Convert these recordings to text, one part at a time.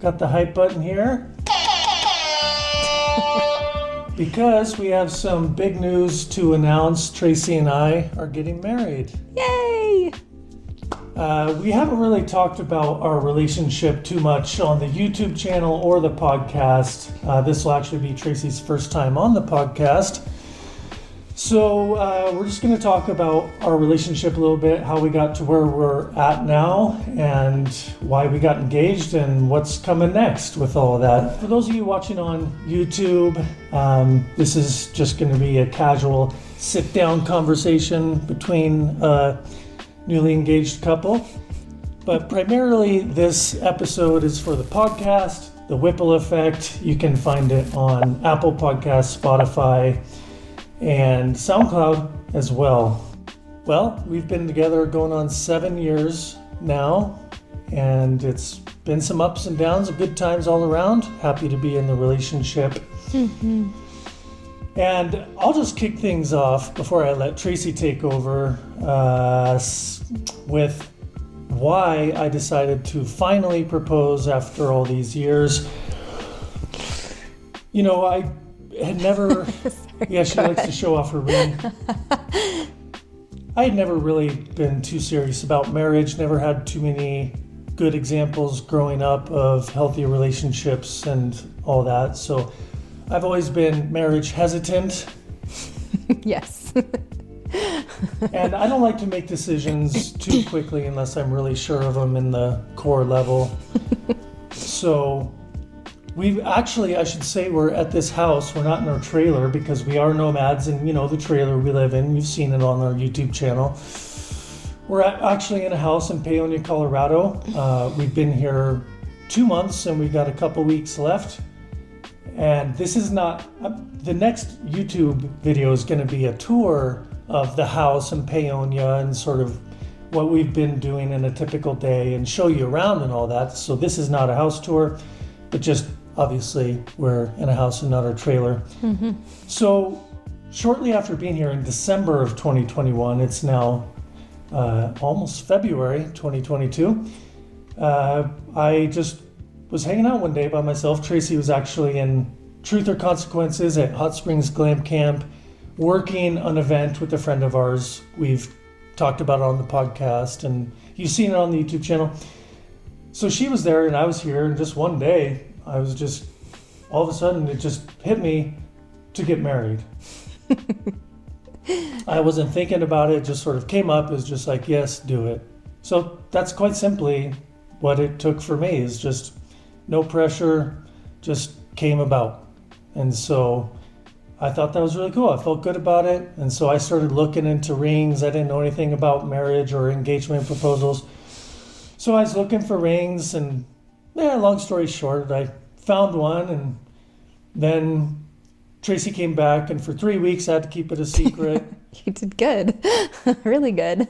got the hype button here. Because we have some big news to announce. Tracy and I are getting married. Yay! We haven't really talked about our relationship too much on the YouTube channel or the podcast. This will actually be Tracy's first time on the podcast. So we're just going to talk about our relationship a little bit, how we got to where we're at now, and why we got engaged, and what's coming next with all of that. For those of you watching on YouTube, this is just going to be a casual sit-down conversation between a newly engaged couple. But primarily, this episode is for the podcast, the Whipple Effect. You can find it on Apple Podcasts, Spotify, and SoundCloud as well. Well, we've been together going on 7 years now, and it's been some ups and downs, good times all around. Happy to be in the relationship. Mm-hmm. And I'll just kick things off before I let Tracy take over with why I decided to finally propose after all these years. You know, I had never... Yeah, she likes to show off her ring. I had never really been too serious about marriage, never had too many good examples growing up of healthy relationships and all that. So I've always been marriage hesitant. Yes. And I don't like to make decisions too quickly unless I'm really sure of them in the core level. So we've actually, I should say, we're at this house. We're not in our trailer because we are nomads, and you know the trailer we live in. You've seen it on our YouTube channel. We're actually in a house in Paonia, Colorado. We've been here 2 months, and we've got a couple weeks left. And this is not, the next YouTube video is going to be a tour of the house in Paonia and sort of what we've been doing in a typical day and show you around and all that. So this is not a house tour, but just obviously we're in a house and not our trailer. Mm-hmm. So shortly after being here in December of 2021, it's now almost February 2022, I just was hanging out one day by myself. Tracy was actually in Truth or Consequences at Hot Springs Glam Camp, working an event with a friend of ours. We've talked about it on the podcast, and you've seen it on the YouTube channel. So she was there and I was here, and just one day I was just, all of a sudden it just hit me to get married. I wasn't thinking about it, it just sort of came up. It was just like, yes, do it. So that's quite simply what it took for me, is just no pressure, just came about. And so I thought that was really cool. I felt good about it. And so I started looking into rings. I didn't know anything about marriage or engagement proposals. So I was looking for rings, and long story short, I found one, and then Tracy came back, and for 3 weeks I had to keep it a secret. You did good. Really good.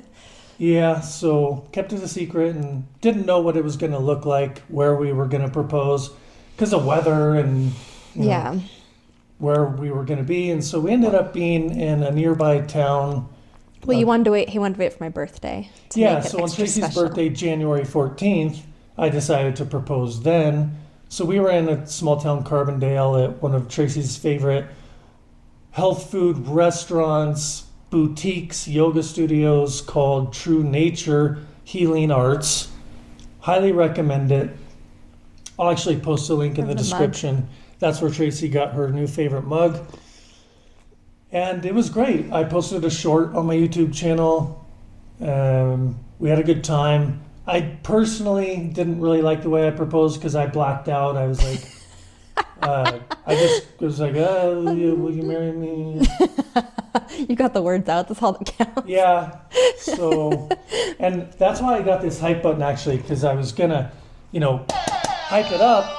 Yeah, so kept it a secret and didn't know what it was going to look like, where we were going to propose because of weather and yeah, where we were going to be. And so we ended up being in a nearby town. Well, he wanted to wait for my birthday. Yeah, so on Tracy's birthday, January 14th, I decided to propose then. So we were in a small town, Carbondale, at one of Tracy's favorite health food restaurants, boutiques, yoga studios called True Nature Healing Arts. Highly recommend it. I'll actually post a link in the description. Mug. That's where Tracy got her new favorite mug. And it was great. I posted a short on my YouTube channel. We had a good time. I personally didn't really like the way I proposed because I blacked out. I was like, I just was like, will you marry me? You got the words out. That's all that counts. Yeah. So, and that's why I got this hype button actually, because I was gonna, hype it up.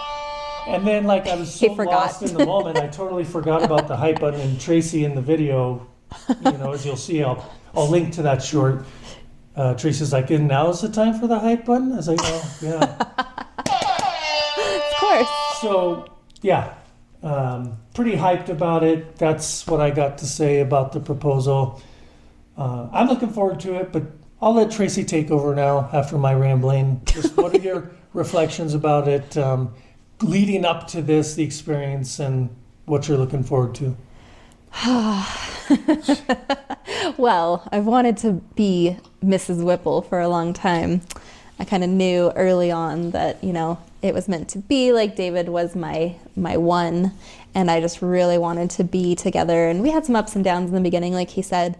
And then I was so lost in the moment, I totally forgot about the hype button. And Tracy in the video, as you'll see, I'll link to that short. Tracy's like, and now is the time for the hype button? I was like, oh, yeah. Of course. So, yeah, pretty hyped about it. That's what I got to say about the proposal. I'm looking forward to it, but I'll let Tracy take over now after my rambling. Just what are your reflections about it? leading up to this, the experience, and what you're looking forward to? Well, I've wanted to be Mrs. Whipple for a long time. I kind of knew early on that, it was meant to be. Like, David was my one, and I just really wanted to be together. And we had some ups and downs in the beginning, like he said.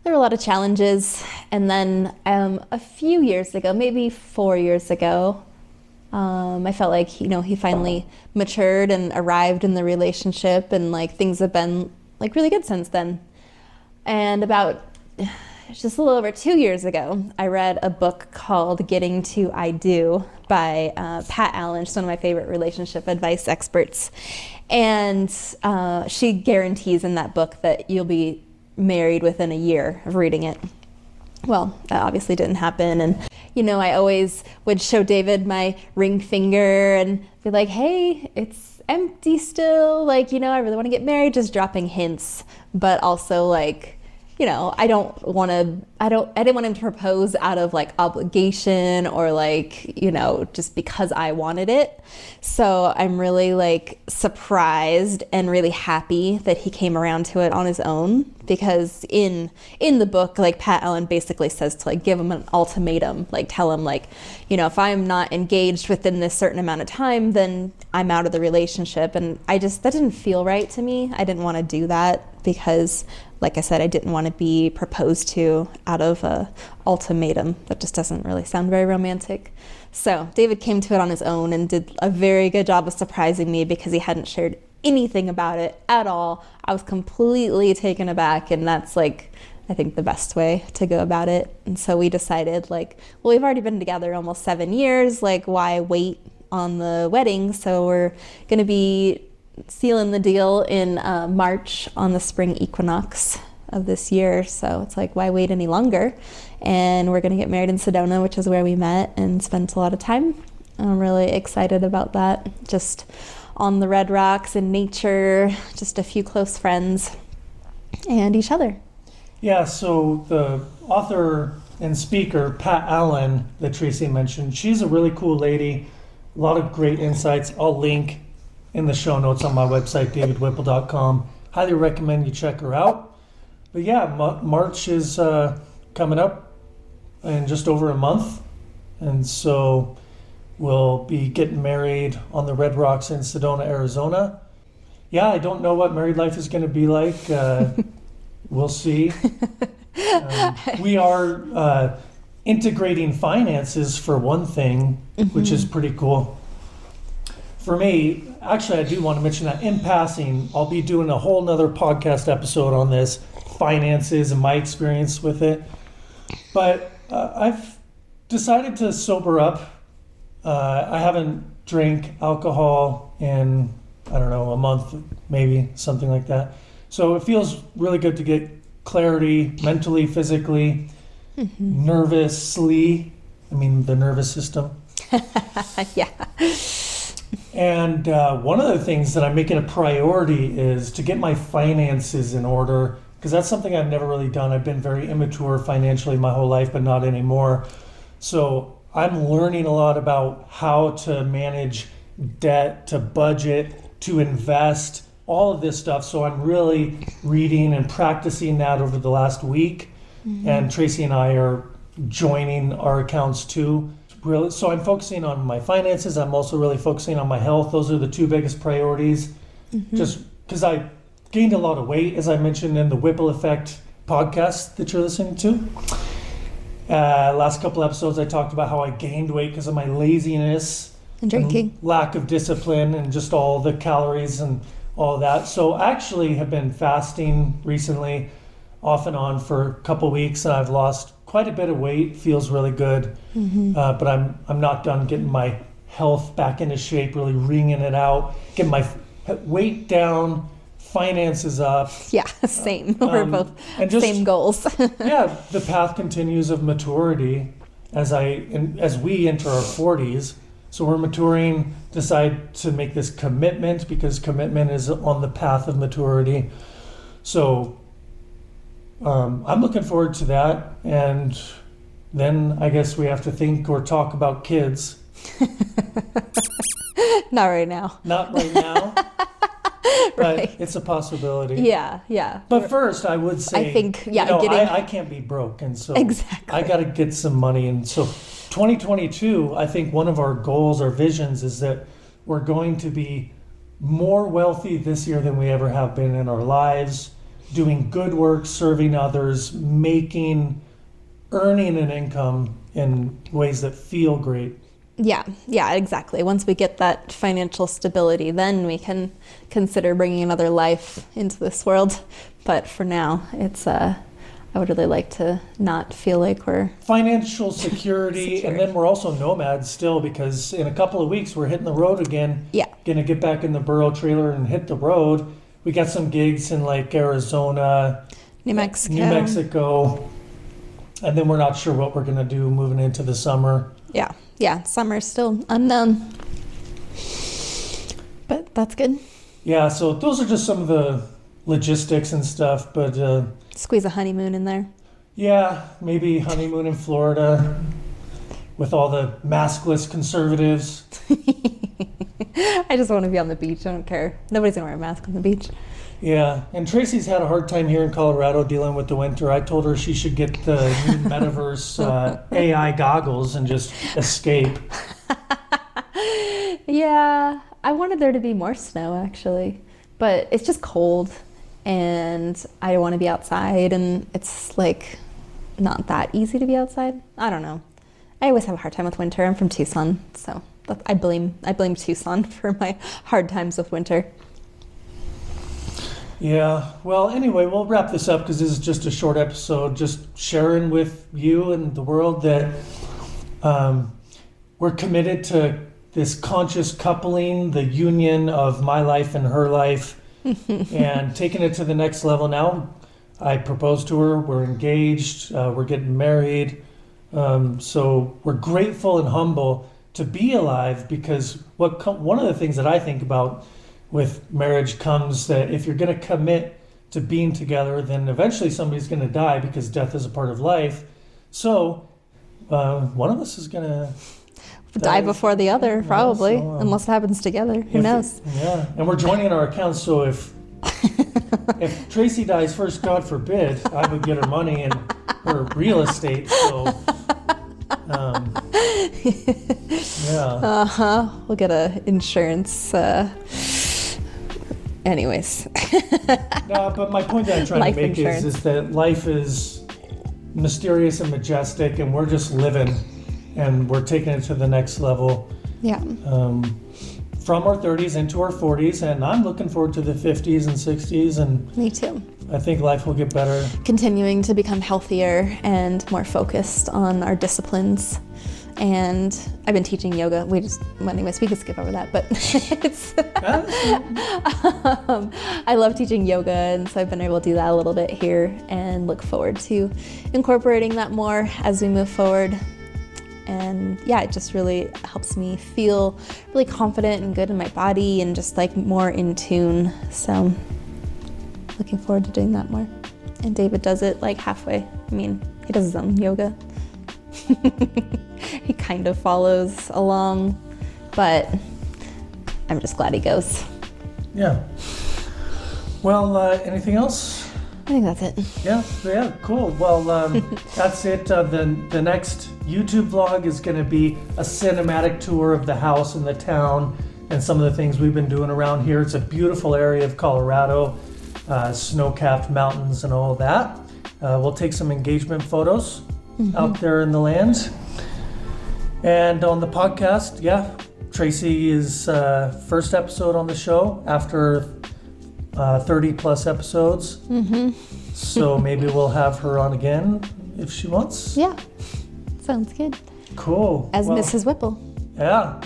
There were a lot of challenges. And then a few years ago, maybe 4 years ago, I felt like, he finally matured and arrived in the relationship, and like things have been like really good since then. And about just a little over 2 years ago, I read a book called Getting to I Do by Pat Allen. She's one of my favorite relationship advice experts. And she guarantees in that book that you'll be married within a year of reading it. Well, that obviously didn't happen. And, I always would show David my ring finger and be like, hey, it's empty still. Like, I really want to get married, just dropping hints. But also like, I didn't want him to propose out of like obligation or like, just because I wanted it. So I'm really like surprised and really happy that he came around to it on his own, because in the book, like Pat Allen basically says to like give him an ultimatum, like tell him like, if I'm not engaged within this certain amount of time, then I'm out of the relationship. And that didn't feel right to me. I didn't want to do that because, like I said, I didn't want to be proposed to out of a ultimatum. That just doesn't really sound very romantic. So David came to it on his own and did a very good job of surprising me, because he hadn't shared anything about it at all. I was completely taken aback, and that's like, I think, the best way to go about it. And so we decided like, well, we've already been together almost 7 years. Like, why wait on the wedding? So we're going to be sealing the deal in March on the spring equinox of this year. So it's like, why wait any longer? And we're going to get married in Sedona, which is where we met and spent a lot of time. I'm really excited about that. Just on the Red Rocks in nature, just a few close friends and each other. Yeah, so the author and speaker, Pat Allen, that Tracy mentioned, she's a really cool lady. A lot of great insights. I'll link in the show notes on my website, davidwhipple.com. Highly recommend you check her out. But yeah, March is coming up in just over a month. And so we'll be getting married on the Red Rocks in Sedona, Arizona. Yeah, I don't know what married life is going to be like. We'll see. We are integrating finances for one thing, which is pretty cool. For me, actually, I do want to mention that in passing, I'll be doing a whole nother podcast episode on this, finances and my experience with it. But I've decided to sober up. I haven't drank alcohol in, I don't know, a month, maybe, something like that. So it feels really good to get clarity mentally, physically, nervously. I mean, the nervous system. Yeah. And one of the things that I'm making a priority is to get my finances in order, because that's something I've never really done. I've been very immature financially my whole life, but not anymore. So I'm learning a lot about how to manage debt, to budget, to invest, all of this stuff. So I'm really reading and practicing that over the last week. And Tracy and I are joining our accounts too. Really, so I'm focusing on my finances. I'm also really focusing on my health. Those are the two biggest priorities. Just because I gained a lot of weight, as I mentioned in the Whipple Effect podcast that you're listening to. Last couple episodes, I talked about how I gained weight because of my laziness And drinking. and lack of discipline and just all the calories and all that. So I actually have been fasting recently, off and on for a couple weeks, and I've lost quite a bit of weight. Feels really good. But I'm not done getting my health back into shape, really wringing it out, getting my weight down, finances up. Yeah, same. We're both and just, same goals. Yeah, the path continues of maturity as we enter our 40s. So we're maturing, decide to make this commitment because commitment is on the path of maturity. So I'm looking forward to that. And then I guess we have to think or talk about kids. Not right now. Not right now, but Right. it's a possibility. Yeah. But first, I would say, I think, yeah, I can't be broke, and so Exactly. I got to get some money. And so 2022, I think one of our goals or visions is that we're going to be more wealthy this year than we ever have been in our lives, doing good work, serving others, earning an income in ways that feel great. Yeah, exactly. Once we get that financial stability, then we can consider bringing another life into this world. But for now, it's I would really like to not feel like we're Financial security, and then we're also nomads still, because in a couple of weeks we're hitting the road again. Yeah. Gonna get back in the burro trailer and hit the road. We got some gigs in like Arizona, New Mexico. New Mexico, and then we're not sure what we're gonna do moving into the summer. Yeah. Summer's still unknown, but that's good. Yeah, so those are just some of the logistics and stuff, but Squeeze a honeymoon in there. yeah, maybe honeymoon in Florida with all the maskless conservatives. I just want to be on the beach. I don't care. Nobody's gonna wear a mask on the beach. Yeah, and Tracy's had a hard time here in Colorado dealing with the winter. I told her she should get the new metaverse AI goggles and just escape. Yeah, I wanted there to be more snow actually, but it's just cold and I want to be outside and it's like not that easy to be outside. I don't know. I always have a hard time with winter. I'm from Tucson, so I blame Tucson for my hard times with winter. Yeah, well, anyway, we'll wrap this up because this is just a short episode, just sharing with you and the world that we're committed to this conscious coupling, the union of my life and her life, and taking it to the next level. Now, I proposed to her, we're engaged, we're getting married, so we're grateful and humble to be alive, because one of the things that I think about with marriage comes that if you're going to commit to being together, then eventually somebody's going to die, because death is a part of life. So one of us is going to Die before the other, probably, so, unless it happens together. Who knows? Yeah, and we're joining our accounts, so if Tracy dies first, God forbid, I would get her money and her real estate. So yeah. We'll get a insurance. Anyways. No, but my point that I'm trying Life to make insurance. is that life is mysterious and majestic, and we're just living, and we're taking it to the next level. Yeah. From our 30s into our 40s, and I'm looking forward to the 50s and 60s, and Me too. I think life will get better. Continuing to become healthier and more focused on our disciplines. And I've been teaching yoga. We can skip over that, but it's I love teaching yoga, and so I've been able to do that a little bit here and look forward to incorporating that more as we move forward. And yeah, it just really helps me feel really confident and good in my body and just like more in tune. So looking forward to doing that more. And David does it like halfway. I mean, he does his own yoga. He kind of follows along, but I'm just glad he goes. Yeah. Well, anything else? I think that's it. Yeah, cool. Well, that's it. The next YouTube vlog is going to be a cinematic tour of the house and the town and some of the things we've been doing around here. It's a beautiful area of Colorado, snow-capped mountains and all that. We'll take some engagement photos out there in the land. And on the podcast, Tracy is first episode on the show after 30 plus episodes. So maybe we'll have her on again if she wants. Yeah, sounds good. Cool. As Mrs. Whipple. Yeah.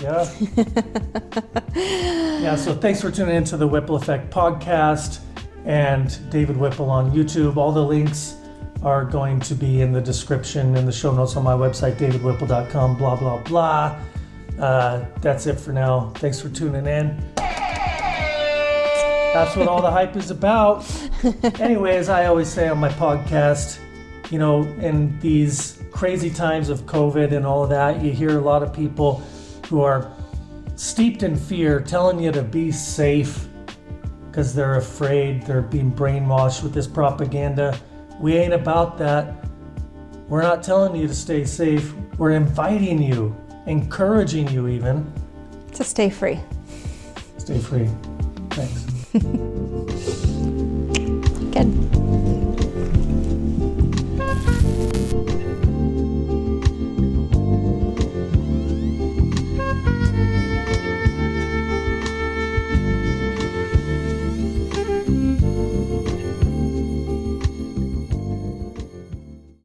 Yeah, so thanks for tuning into the Whipple Effect podcast and David Whipple on YouTube. All the links are going to be in the description and the show notes on my website, davidwhipple.com, blah, blah, blah. That's it for now. Thanks for tuning in. That's what all the hype is about. Anyway, as I always say on my podcast, you know, in these crazy times of COVID and all of that, you hear a lot of people who are steeped in fear, telling you to be safe because they're afraid they're being brainwashed with this propaganda. We ain't about that. We're not telling you to stay safe. We're inviting you, encouraging you even. To stay free. Stay free. Thanks.